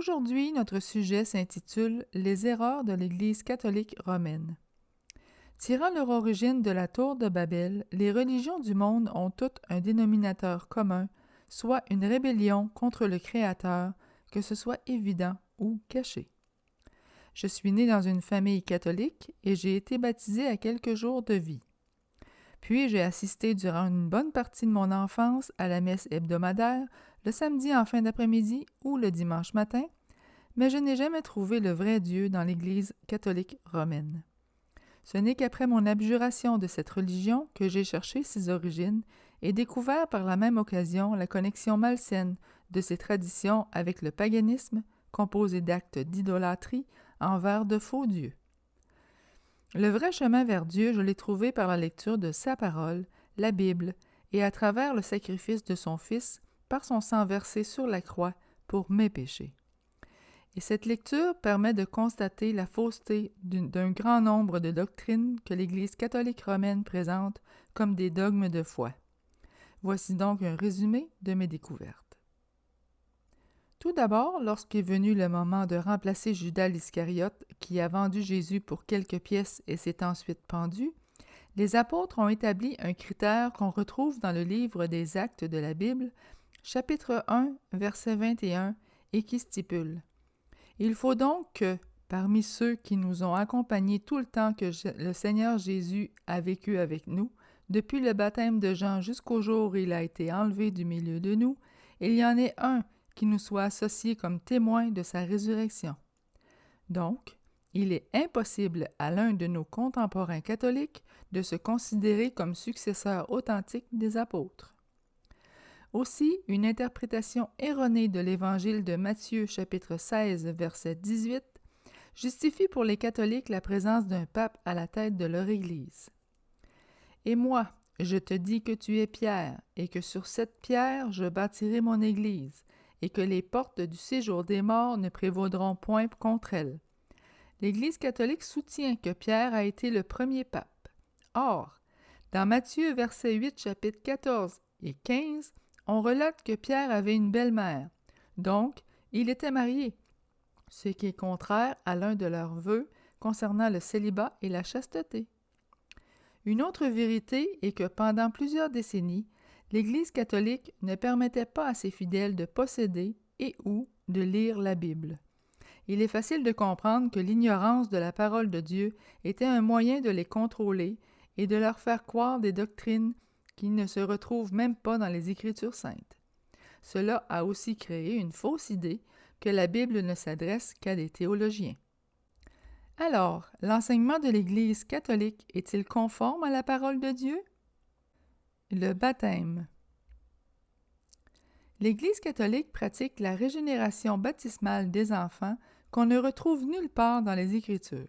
Aujourd'hui, notre sujet s'intitule « Les erreurs de l'Église catholique romaine ». Tirant leur origine de la tour de Babel, les religions du monde ont toutes un dénominateur commun, soit une rébellion contre le Créateur, que ce soit évident ou caché. Je suis né dans une famille catholique et j'ai été baptisé à quelques jours de vie. Puis j'ai assisté durant une bonne partie de mon enfance à la messe hebdomadaire, le samedi en fin d'après-midi ou le dimanche matin, mais je n'ai jamais trouvé le vrai Dieu dans l'Église catholique romaine. Ce n'est qu'après mon abjuration de cette religion que j'ai cherché ses origines et découvert par la même occasion la connexion malsaine de ces traditions avec le paganisme, composé d'actes d'idolâtrie envers de faux dieux. Le vrai chemin vers Dieu, je l'ai trouvé par la lecture de sa parole, la Bible, et à travers le sacrifice de son Fils, par son sang versé sur la croix pour mes péchés. Et cette lecture permet de constater la fausseté d'un grand nombre de doctrines que l'Église catholique romaine présente comme des dogmes de foi. Voici donc un résumé de mes découvertes. Tout d'abord, lorsqu'est venu le moment de remplacer Judas l'Iscariote, qui a vendu Jésus pour quelques pièces et s'est ensuite pendu, les apôtres ont établi un critère qu'on retrouve dans le livre des Actes de la Bible, chapitre 1, verset 21, et qui stipule « Il faut donc que, parmi ceux qui nous ont accompagnés tout le temps que le Seigneur Jésus a vécu avec nous, depuis le baptême de Jean jusqu'au jour où il a été enlevé du milieu de nous, il y en ait un qui nous soit associé comme témoin de sa résurrection. Donc, il est impossible à l'un de nos contemporains catholiques de se considérer comme successeur authentique des apôtres. Aussi, une interprétation erronée de l'Évangile de Matthieu chapitre 16, verset 18, justifie pour les catholiques la présence d'un pape à la tête de leur Église. « Et moi, je te dis que tu es Pierre, et que sur cette pierre je bâtirai mon Église, et que les portes du séjour des morts ne prévaudront point contre elle. » L'Église catholique soutient que Pierre a été le premier pape. Or, dans Matthieu verset 8, chapitre 14 et 15, on relate que Pierre avait une belle-mère, donc il était marié, ce qui est contraire à l'un de leurs vœux concernant le célibat et la chasteté. Une autre vérité est que pendant plusieurs décennies, l'Église catholique ne permettait pas à ses fidèles de posséder et ou de lire la Bible. Il est facile de comprendre que l'ignorance de la parole de Dieu était un moyen de les contrôler et de leur faire croire des doctrines qui ne se retrouvent même pas dans les Écritures saintes. Cela a aussi créé une fausse idée que la Bible ne s'adresse qu'à des théologiens. Alors, l'enseignement de l'Église catholique est-il conforme à la parole de Dieu? Le baptême. L'Église catholique pratique la régénération baptismale des enfants qu'on ne retrouve nulle part dans les Écritures.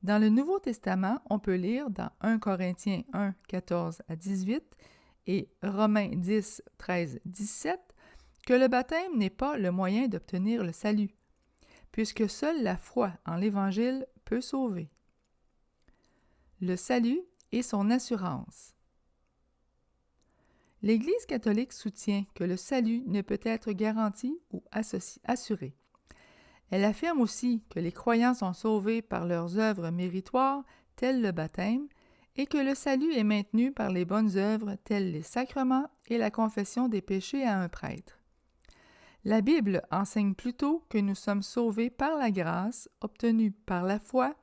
Dans le Nouveau Testament, on peut lire dans 1 Corinthiens 1, 14 à 18 et Romains 10, 13, 17 que le baptême n'est pas le moyen d'obtenir le salut, puisque seule la foi en l'Évangile peut sauver. Le salut et son assurance. L'Église catholique soutient que le salut ne peut être garanti ou assuré. Elle affirme aussi que les croyants sont sauvés par leurs œuvres méritoires, telles le baptême, et que le salut est maintenu par les bonnes œuvres, telles les sacrements et la confession des péchés à un prêtre. La Bible enseigne plutôt que nous sommes sauvés par la grâce, obtenue par la foi,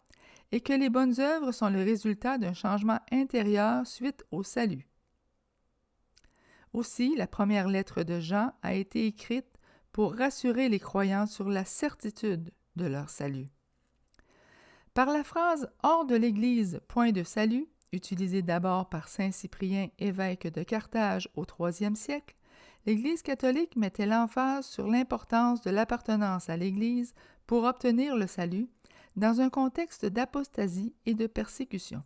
et que les bonnes œuvres sont le résultat d'un changement intérieur suite au salut. Aussi, la première lettre de Jean a été écrite pour rassurer les croyants sur la certitude de leur salut. Par la phrase « hors de l'Église, point de salut », utilisée d'abord par saint Cyprien, évêque de Carthage au IIIe siècle, l'Église catholique mettait l'emphase sur l'importance de l'appartenance à l'Église pour obtenir le salut, dans un contexte d'apostasie et de persécution.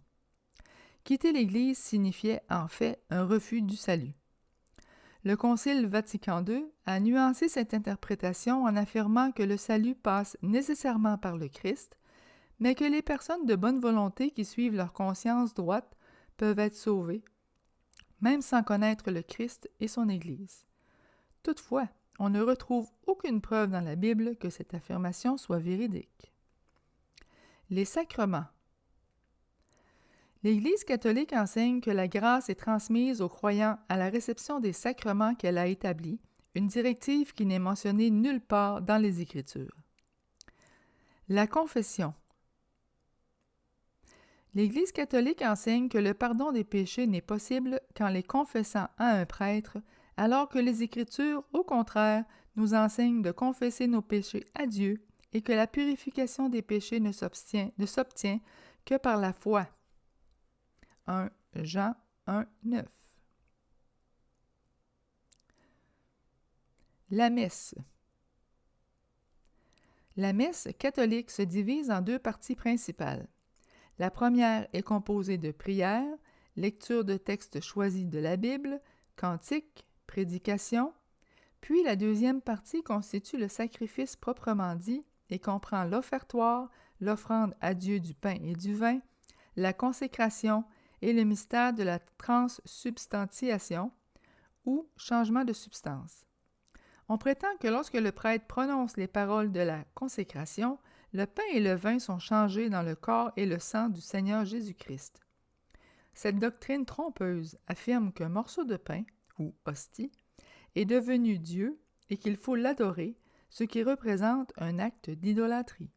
Quitter l'Église signifiait en fait un refus du salut. Le Concile Vatican II a nuancé cette interprétation en affirmant que le salut passe nécessairement par le Christ, mais que les personnes de bonne volonté qui suivent leur conscience droite peuvent être sauvées, même sans connaître le Christ et son Église. Toutefois, on ne retrouve aucune preuve dans la Bible que cette affirmation soit véridique. Les sacrements. L'Église catholique enseigne que la grâce est transmise aux croyants à la réception des sacrements qu'elle a établis, une directive qui n'est mentionnée nulle part dans les Écritures. La confession. L'Église catholique enseigne que le pardon des péchés n'est possible qu'en les confessant à un prêtre, alors que les Écritures, au contraire, nous enseignent de confesser nos péchés à Dieu et que la purification des péchés ne s'obtient que par la foi. 1 Jean 1, 9. La messe. La messe catholique se divise en deux parties principales. La première est composée de prières, lecture de textes choisis de la Bible, cantiques, prédications, puis la deuxième partie constitue le sacrifice proprement dit et comprend l'offertoire, l'offrande à Dieu du pain et du vin, la consécration et le mystère de la transsubstantiation ou changement de substance. On prétend que lorsque le prêtre prononce les paroles de la consécration, le pain et le vin sont changés dans le corps et le sang du Seigneur Jésus-Christ. Cette doctrine trompeuse affirme qu'un morceau de pain, ou hostie, est devenu Dieu et qu'il faut l'adorer, ce qui représente un acte d'idolâtrie.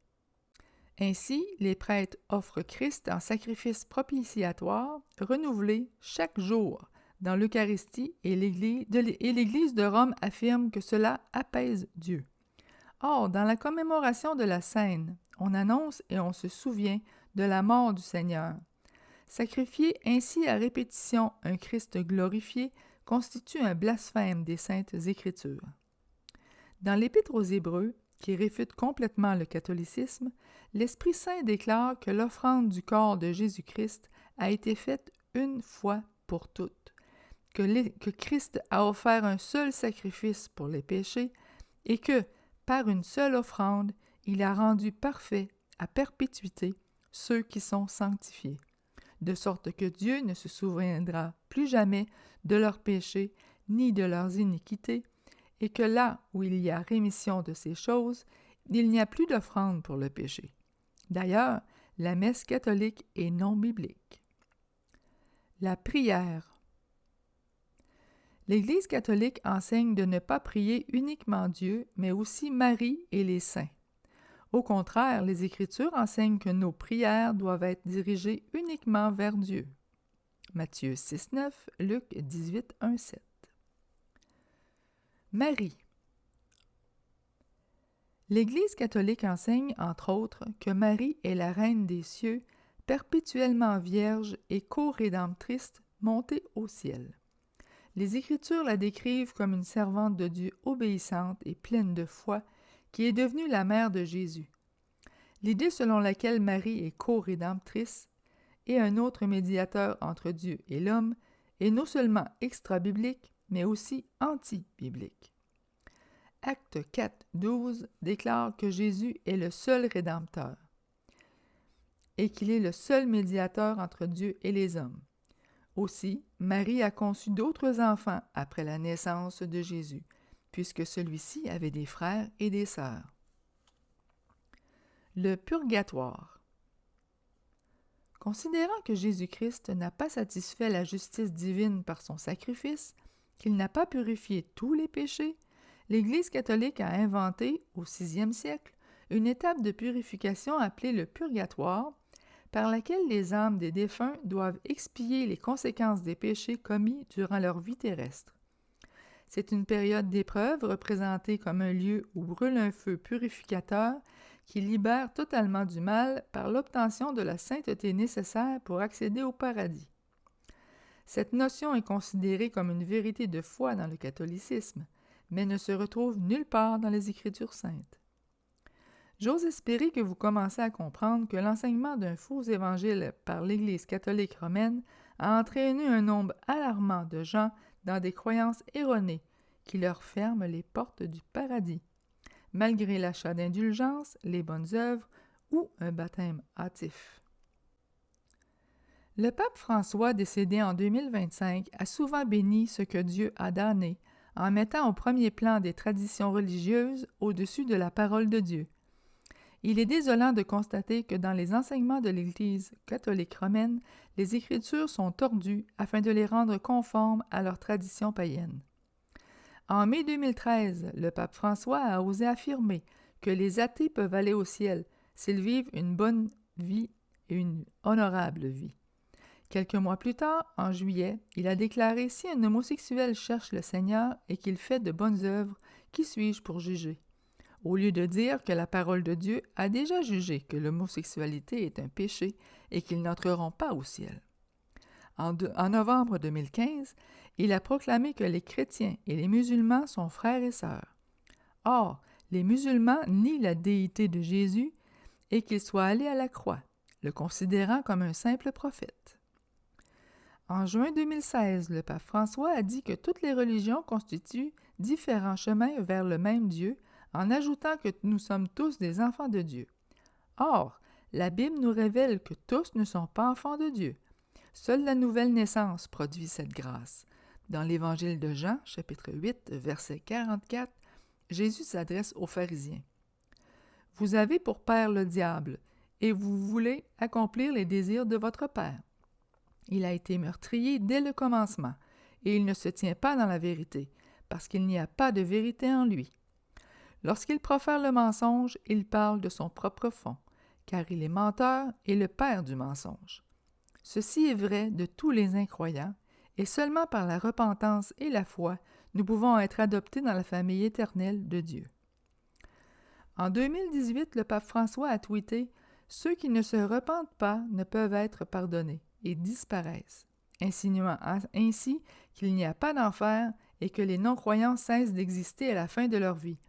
Ainsi, les prêtres offrent Christ en sacrifice propitiatoire, renouvelé chaque jour dans l'Eucharistie et l'Église de Rome affirme que cela apaise Dieu. Or, dans la commémoration de la Cène, on annonce et on se souvient de la mort du Seigneur. Sacrifier ainsi à répétition un Christ glorifié constitue un blasphème des Saintes Écritures. Dans l'Épître aux Hébreux, qui réfute complètement le catholicisme, l'Esprit Saint déclare que l'offrande du corps de Jésus-Christ a été faite une fois pour toutes, que Christ a offert un seul sacrifice pour les péchés et que, par une seule offrande, il a rendu parfait à perpétuité ceux qui sont sanctifiés, de sorte que Dieu ne se souviendra plus jamais de leurs péchés ni de leurs iniquités, et que là où il y a rémission de ces choses, il n'y a plus d'offrande pour le péché. D'ailleurs, la messe catholique est non biblique. La prière. L'Église catholique enseigne de ne pas prier uniquement Dieu, mais aussi Marie et les saints. Au contraire, les Écritures enseignent que nos prières doivent être dirigées uniquement vers Dieu. Matthieu 6, 9, Luc 18, 1, 7. Marie. L'Église catholique enseigne, entre autres, que Marie est la Reine des cieux, perpétuellement vierge et co-rédemptrice montée au ciel. Les Écritures la décrivent comme une servante de Dieu obéissante et pleine de foi, qui est devenue la mère de Jésus. L'idée selon laquelle Marie est co-rédemptrice et un autre médiateur entre Dieu et l'homme est non seulement extra-biblique, mais aussi anti-biblique. Acte 4, 12 déclare que Jésus est le seul Rédempteur et qu'il est le seul médiateur entre Dieu et les hommes. Aussi, Marie a conçu d'autres enfants après la naissance de Jésus, puisque celui-ci avait des frères et des sœurs. Le purgatoire. Considérant que Jésus-Christ n'a pas satisfait la justice divine par son sacrifice, qu'il n'a pas purifié tous les péchés, l'Église catholique a inventé, au VIe siècle, une étape de purification appelée le purgatoire, par laquelle les âmes des défunts doivent expier les conséquences des péchés commis durant leur vie terrestre. C'est une période d'épreuve représentée comme un lieu où brûle un feu purificateur qui libère totalement du mal par l'obtention de la sainteté nécessaire pour accéder au paradis. Cette notion est considérée comme une vérité de foi dans le catholicisme, mais ne se retrouve nulle part dans les Écritures saintes. J'ose espérer que vous commencez à comprendre que l'enseignement d'un faux évangile par l'Église catholique romaine a entraîné un nombre alarmant de gens dans des croyances erronées qui leur ferment les portes du paradis, malgré l'achat d'indulgences, les bonnes œuvres ou un baptême hâtif. Le pape François, décédé en 2025, a souvent béni ce que Dieu a damné en mettant au premier plan des traditions religieuses au-dessus de la parole de Dieu. Il est désolant de constater que dans les enseignements de l'Église catholique romaine, les Écritures sont tordues afin de les rendre conformes à leurs traditions païennes. En mai 2013, le pape François a osé affirmer que les athées peuvent aller au ciel s'ils vivent une bonne vie et une honorable vie. Quelques mois plus tard, en juillet, il a déclaré « Si un homosexuel cherche le Seigneur et qu'il fait de bonnes œuvres, qui suis-je pour juger ?» Au lieu de dire que la parole de Dieu a déjà jugé que l'homosexualité est un péché et qu'ils n'entreront pas au ciel. En novembre 2015, il a proclamé que les chrétiens et les musulmans sont frères et sœurs. Or, les musulmans nient la déité de Jésus et qu'il soit allé à la croix, le considérant comme un simple prophète. En juin 2016, le pape François a dit que toutes les religions constituent différents chemins vers le même Dieu, en ajoutant que nous sommes tous des enfants de Dieu. Or, la Bible nous révèle que tous ne sont pas enfants de Dieu. Seule la nouvelle naissance produit cette grâce. Dans l'Évangile de Jean, chapitre 8, verset 44, Jésus s'adresse aux pharisiens. « Vous avez pour père le diable, et vous voulez accomplir les désirs de votre père. Il a été meurtrier dès le commencement, et il ne se tient pas dans la vérité, parce qu'il n'y a pas de vérité en lui. Lorsqu'il profère le mensonge, il parle de son propre fond, car il est menteur et le père du mensonge. Ceci est vrai de tous les incroyants, et seulement par la repentance et la foi, nous pouvons être adoptés dans la famille éternelle de Dieu. » En 2018, le pape François a tweeté « Ceux qui ne se repentent pas ne peuvent être pardonnés et disparaissent, insinuant ainsi qu'il n'y a pas d'enfer et que les non-croyants cessent d'exister à la fin de leur vie.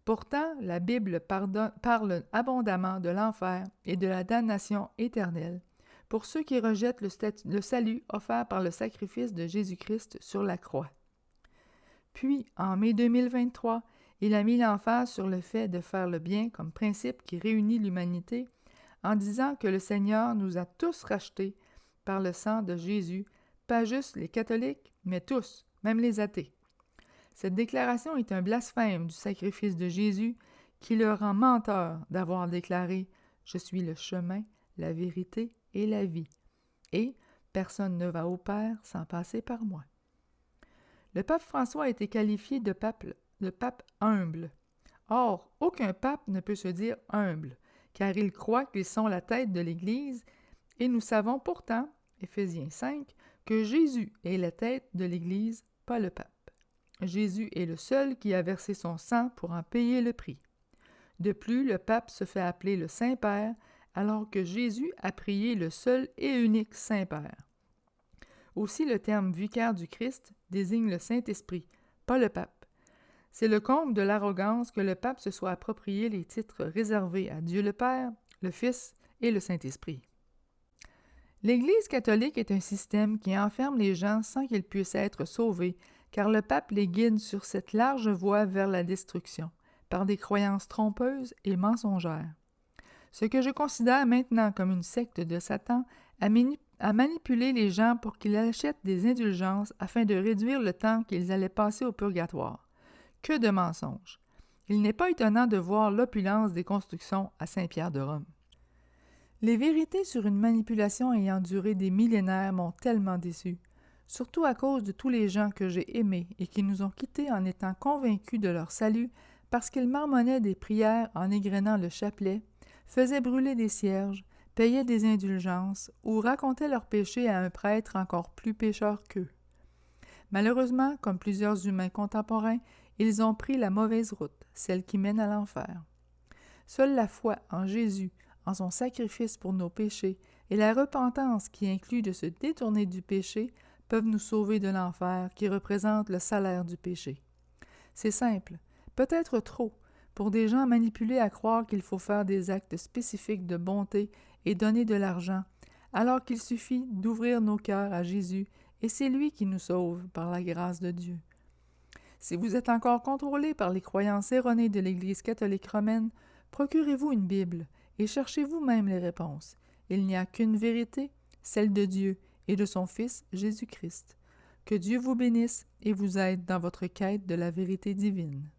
Pourtant, la Bible parle abondamment de l'enfer et de la damnation éternelle pour ceux qui rejettent le salut offert par le sacrifice de Jésus-Christ sur la croix. Puis, en mai 2023, il a mis l'emphase sur le fait de faire le bien comme principe qui réunit l'humanité en disant que le Seigneur nous a tous rachetés par le sang de Jésus, pas juste les catholiques, mais tous, même les athées. Cette déclaration est un blasphème du sacrifice de Jésus qui le rend menteur d'avoir déclaré « Je suis le chemin, la vérité et la vie, et personne ne va au Père sans passer par moi. » Le pape François a été qualifié de pape humble. Or, aucun pape ne peut se dire humble, car ils croient qu'ils sont la tête de l'Église, et nous savons pourtant, Éphésiens 5, que Jésus est la tête de l'Église, pas le pape. Jésus est le seul qui a versé son sang pour en payer le prix. De plus, le pape se fait appeler le Saint-Père, alors que Jésus a prié le seul et unique Saint-Père. Aussi, le terme vicaire du Christ désigne le Saint-Esprit, pas le pape. C'est le comble de l'arrogance que le pape se soit approprié les titres réservés à Dieu le Père, le Fils et le Saint-Esprit. L'Église catholique est un système qui enferme les gens sans qu'ils puissent être sauvés, car le pape les guide sur cette large voie vers la destruction, par des croyances trompeuses et mensongères. Ce que je considère maintenant comme une secte de Satan a manipulé les gens pour qu'ils achètent des indulgences afin de réduire le temps qu'ils allaient passer au purgatoire. Que de mensonges! Il n'est pas étonnant de voir l'opulence des constructions à Saint-Pierre de Rome. Les vérités sur une manipulation ayant duré des millénaires m'ont tellement déçu, surtout à cause de tous les gens que j'ai aimés et qui nous ont quittés en étant convaincus de leur salut parce qu'ils marmonnaient des prières en égrenant le chapelet, faisaient brûler des cierges, payaient des indulgences ou racontaient leurs péchés à un prêtre encore plus pécheur qu'eux. Malheureusement, comme plusieurs humains contemporains, ils ont pris la mauvaise route, celle qui mène à l'enfer. Seule la foi en Jésus, en son sacrifice pour nos péchés, et la repentance qui inclut de se détourner du péché peuvent nous sauver de l'enfer qui représente le salaire du péché. C'est simple, peut-être trop, pour des gens manipulés à croire qu'il faut faire des actes spécifiques de bonté et donner de l'argent, alors qu'il suffit d'ouvrir nos cœurs à Jésus et c'est lui qui nous sauve par la grâce de Dieu. Si vous êtes encore contrôlé par les croyances erronées de l'Église catholique romaine, procurez-vous une Bible et cherchez vous-même les réponses. Il n'y a qu'une vérité, celle de Dieu et de son Fils Jésus-Christ. Que Dieu vous bénisse et vous aide dans votre quête de la vérité divine.